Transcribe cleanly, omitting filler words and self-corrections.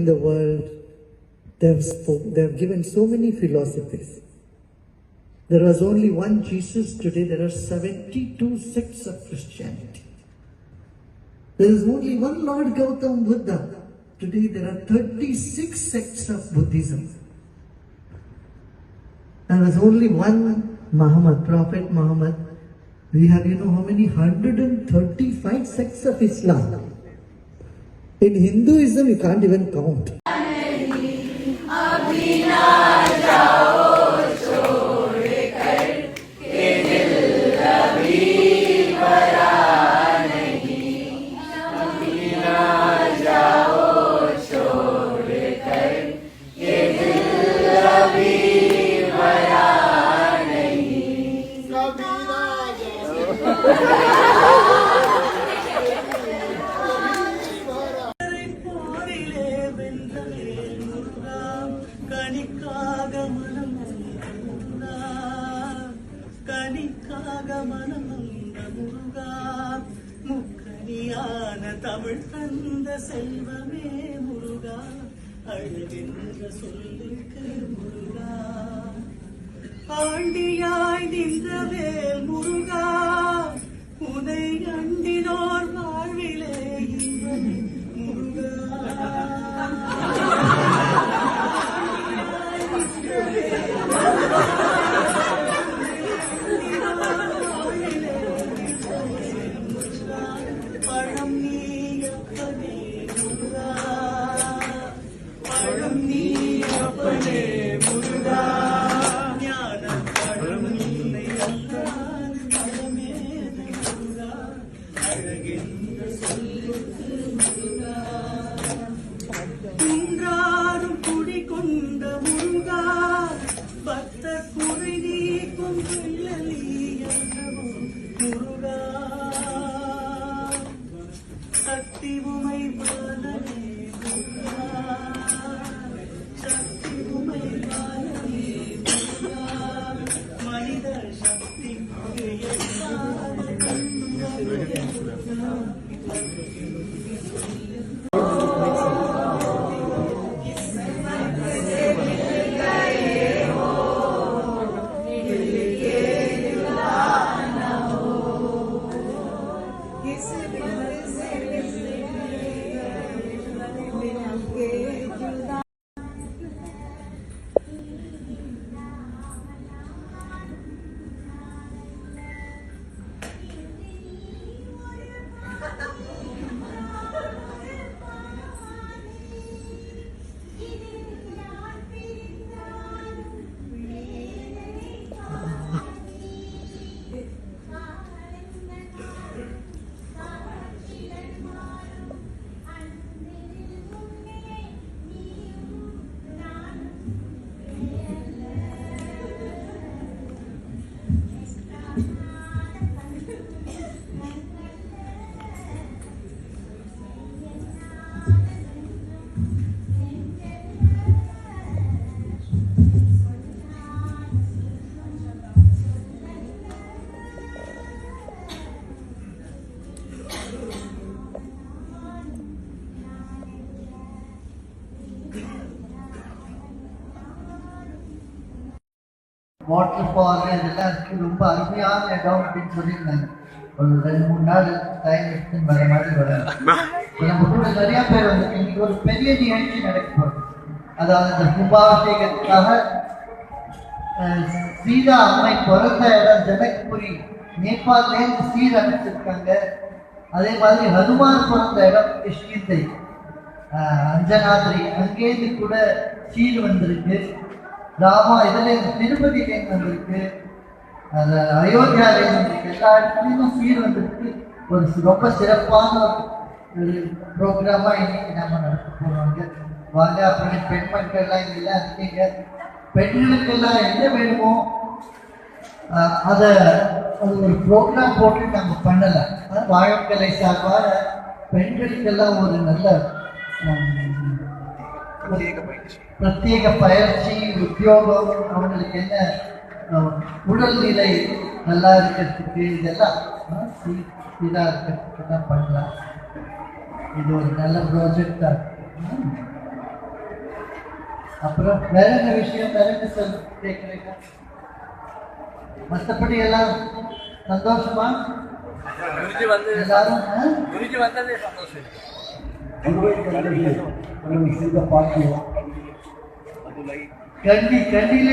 the world, they've given so many philosophies. There was only one Jesus. Today there are 72 sects of Christianity. There is only one Lord Gautama Buddha. Today there are 36 sects of Buddhism. There was only one Muhammad, Prophet Muhammad. We have, how many? 135 sects of Islam. In Hinduism, you can't even count. Tamil தந்த செல்வமே முருகா, அழகென்ற சொல்லுக்கு முருகா, ஆண்டியாய் நின்ற வேல் முருகா, உனை அண்டினோர் வாழ்விலே இன்பமே முருகா. குன்றாரும் குடி கொண்ட முருகா, பக்த குறை நீக்கும் முருகா, சக்தி உமை பாலனே முருகா, சக்தி உமை பாலனே முருகா, மனித சக்தி வாட்டர் ஃபால் இதெல்லாம் இருக்குது. ரொம்ப அருமையான இடம் அப்படின்னு சொல்லியிருந்தாங்க. ஒரு 2-3 நாள் டைம் எடுத்துன்னு வர மாதிரி வராது. நம்ம கூட நிறையா பேர் வந்துருக்கு. இன்னைக்கு ஒரு பெரிய நிகழ்ச்சி நடக்கும். அதாவது இந்த கும்பாபிஷேகத்துக்காக சீதா அம்மை பிறந்த இடம் ஜனக்புரி, நேபாளிலேருந்து சீர் அனுப்பிச்சிருக்காங்க. அதே மாதிரி ஹனுமான் பிறந்த இடம் கிருஷ்ணகிரி, அஞ்சனாதிரி, அங்கேருந்து கூட சீர் வந்திருக்கு. ராமா இதுலேருந்து திருப்பதியிலேருந்து வந்திருக்கு, அது அயோத்தியாலேருந்து வந்திருக்கு. எல்லா இடத்துலையும் சீர் வந்திருக்கு. ஒரு ரொம்ப சிறப்பான ஒரு ப்ரோக்ராமாக இன்னைக்கு நம்ம நடத்த போகிறோங்க. வாங்க. அப்புறம் பெண்மணிகள்லாம் இங்கெல்லாம் இருக்கீங்க. பெண்களுக்கெல்லாம் என்ன வேணுமோ அதை ஒரு ப்ரோக்ராம் போட்டு நம்ம பண்ணலாம். வாழக்கலை சார்பாக பெண்களுக்கெல்லாம் ஒரு நல்ல பிரத்யேக பயிற்சி, உத்தியோகம், அவங்களுக்கு என்ன உடல்நிலை நல்லா இருக்கிறதுக்கு இதெல்லாம் இதாக இருக்கிறதுக்கு தான் பண்ணலாம். இது ஒரு நல்ல ப்ராஜெக்டாக அப்புறம் வேற என்ன விஷயம், வேற என்ன சொல்ல கேட்குறீங்க? மற்றபடி எல்லாம் சந்தோஷமா எல்லாரும்? கண்டியில